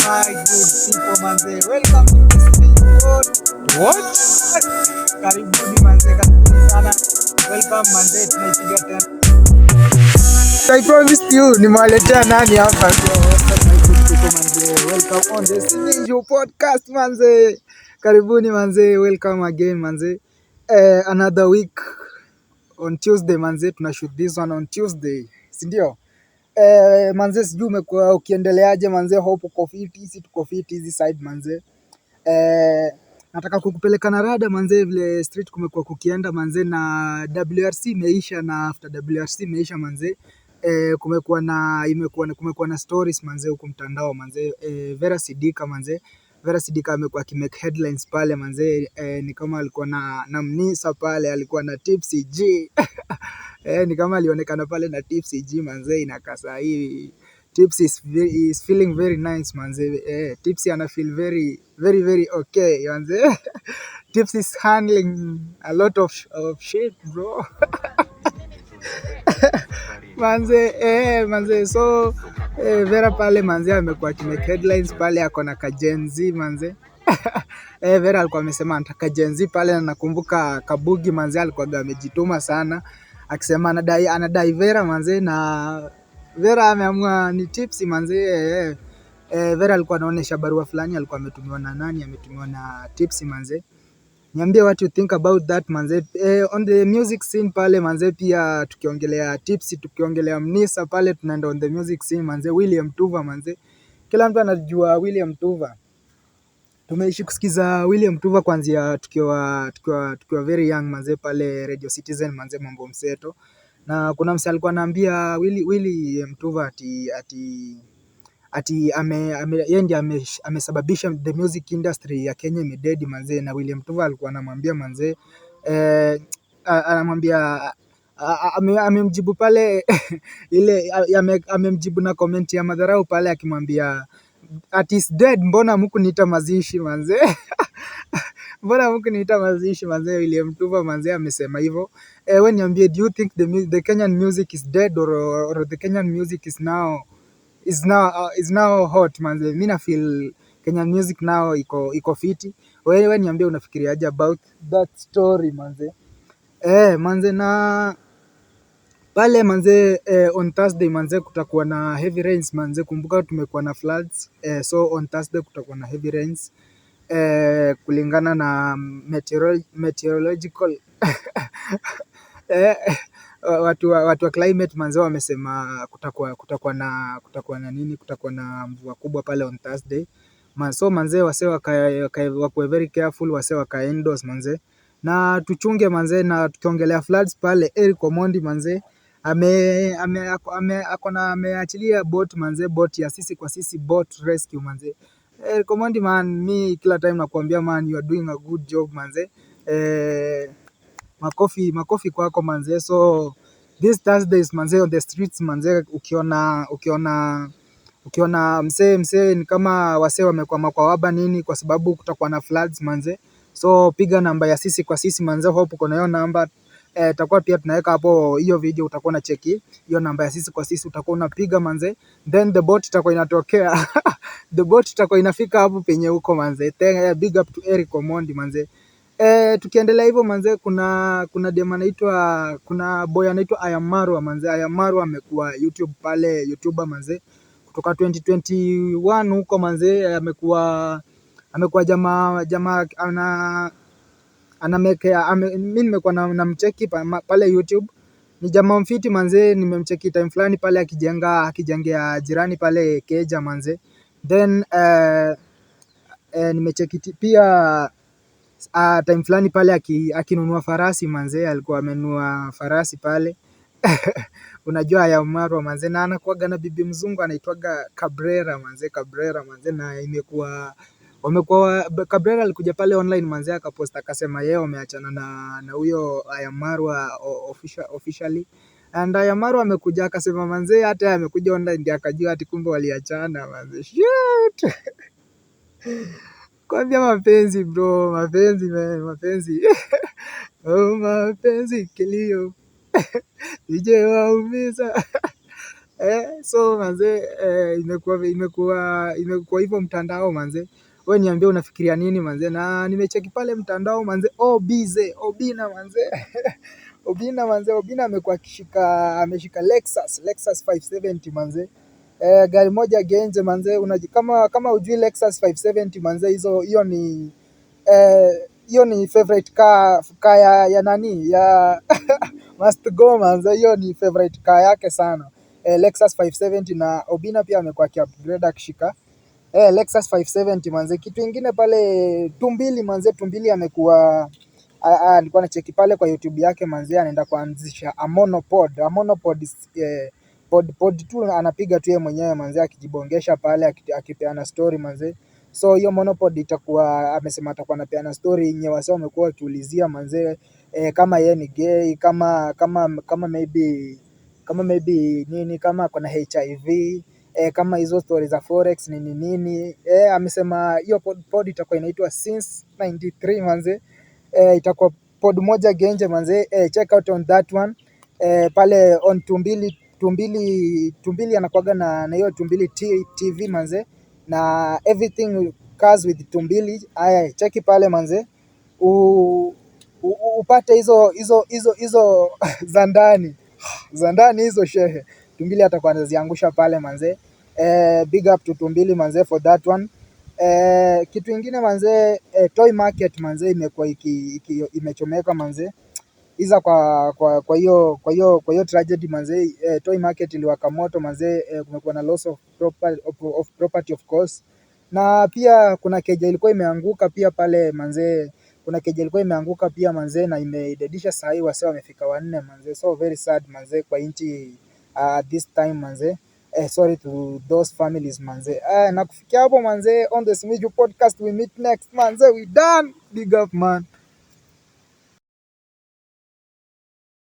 My good people manze, welcome to this episode. What? Karibuni manze, karibuni sana. Welcome manze, tunaipiga tena. I promised you nimewaletea nani hapa. My good people manze, welcome on the Sinjo podcast manze. Karibuni manze, welcome again manze. Another week on Tuesday manze, tunashoot this one on Tuesday, si ndio? Manze sijui umekuwa ukiendeleaje manze, hope uko fiti, sisi tuko fiti hizi side manze. Nataka kukupeleka na rada manze, vile street kumekuwa kukienda manze, na WRC imeisha, na after WRC imeisha manze, kumekuwa na stories manze huko mtandao manze. Vera Sidika manze, Vera Sidika amekuwa akimake headlines pale manze. Ni kama alikuwa na Mnisa pale, alikuwa na Tipsy G ni kama alionekana pale na Tipsy G manze, inakasa hii Tipsy is feeling very nice manze. Tipsy ana feel very okay manze. Tipsy is handling a lot of shit bro. manze so Vera pale manze amekuwa akimake headlines pale, ako na Gen Z manze. Vera alikuwa amesema anataka Gen Z pale, na nakumbuka Kabugi manze alikuwa amejituma sana akisema anadai Vera manze, na Vera ameamua ni Tipsy manze. Vera alikuwa anaonesha barua fulani alikuwa ametumiwa na nani, ametumiwa na Tipsy manze. Niambie what you think about that manze. On the music scene pale manze, pia tukiongelea Tipsy, tukiongelea Mnisa pale, tunaenda on the music scene manze. William Tuva manze, kila mtu anajua William Tuva. Tumeishi kusikiza William Tuva kwanzia tukiwa very young manze, pale Radio Citizen manze, mambo mseto. Na kuna msee alikuwa anaambia William Tuva ati yeye ndiye amesababisha the music industry ya Kenya imededi manze. Na William Tuva alikuwa anamwambia manze, anamwambia amemjibu pale ile amemjibu na comment ya madharau pale, akimwambia at is dead, mbona hamkuniita mazishi manze. Mbona hamkuniita mazishi manze. William Tuva manze amesema hivyo. Wewe niambie, do you think the Kenyan music is dead or the Kenyan music is now hot manze? Mimi na feel Kenyan music now iko fiti. Wewe niambie unafikiriaje about that story manze. Manze, na pale manze, on Thursday manze kutakuwa na heavy rains manze. Kumbuka tumekuwa na floods, so on Thursday kutakuwa na heavy rains kulingana na meteorological watu wa climate manze wamesema kutakuwa na mvua kubwa pale on Thursday. So manze wase wakae very careful, wase wakae indoors manze, na tuchunge manze. Na tukiongelea floods pale, Eric Omondi manze ameachilia boat manze, boat ya sisi kwa sisi, boat rescue manze. Eric Omondi man, mi kila time nakuambia man, you are doing a good job manze. Makofi kwako manze. So these Thursdays manze on the streets manze, ukiona msee ni kama wase wamekwama kwa waba nini, kwa sababu kutakuwa na floods manze. So piga namba ya sisi kwa sisi manze, hope uko na hiyo namba. Tutakuwa pia tunaweka hapo hiyo video, utakuwa na cheki hiyo namba ya sisi kwa sisi, utakuwa unapiga manze, then the boat itakuwa inatokea. The boat itakuwa inafika hapo penye huko manze. Big up to Eric Omondi manze. Tukiendelea hivyo manze, kuna dem anaitwa, kuna boy anaitwa Ayamarwa manze. Ayamarwa amekuwa YouTuber manze kutoka 2021 huko manze. Amekuwa jamaa mimi nimekuwa namcheki pale YouTube. Ni jamaa mfiti manze, nimemcheki time fulani pale akijengea jirani pale keja manze. Then nimecheki pia time fulani pale akinunua farasi manze, alikuwa amenunua farasi pale. Unajua ya Marwa manze, na anakuaga na bibi mzungu anaitwaga Cabrera manze, na Cabrera alikuja pale online manze, akapost akasema yeye ameachana na huyo Ayamarwa officially. And Ayamarwa amekuja akasema manze, hata amekuja online ndio akajua ati kumbe waliachana manze. Shit. Kwambia mapenzi bro, mapenzi. Oh mapenzi kilio. Ije waumiza. So manze, imekuwa hivyo mtandao manze. Wewe niambie unafikiria nini manze? Na nimecheki pale mtandao manze, Obina manze. Obina amekuwa ameshika Lexus 570 manze. Gari moja genje manze, kama ujui Lexus 570 manze, hiyo ni favorite car ya nani ya must go manze, hiyo ni favorite car yake sana. Lexus 570, na Obina pia amekuwa akiupgrade akishika Lexus 570 manze. Kitu ingine pale Tumbili manze, Tumbili nilikuwa nacheki pale kwa YouTube yake manze, anaenda kuanzisha a monopod. Pod tu anapiga tu yeye mwenyewe manze, akijibongesha pale akipeana story manze. So hiyo monopod amesema atakuwa anapeana story yenye wase wamekuwa wakiulizia manze, kama yeye ni gay, kama maybe nini, kama ako na HIV, kama hizo story za forex nini. Amesema hiyo pod itakuwa inaitwa Since 93 manze. Itakuwa pod moja genje manze. Check out on that one. Pale on Tumbili anakuaga na hiyo Tumbili TV manze, na everything cars with Tumbili. Aya, cheki pale manze, upate hizo za ndani hizo shehe. Tumbili atakuwa anaziangusha pale manze. Big up to Tumbili manze for that one. Kitu ingine manze, toy market manze imekuwa imechomeka manze. Iza kwa hiyo tragedy manze, toy market iliwaka moto manze. Kumekuwa na loss of property of course, na pia kuna keja ilikuwa imeanguka pia pale manze. Na imededisha sahi, wase wamefika 4 manze, so very sad manze kwa inchi this time manze. Sorry to those families manze. Na kufikia hapo manze, on the Smiju podcast we meet next manze, we done. Big up man.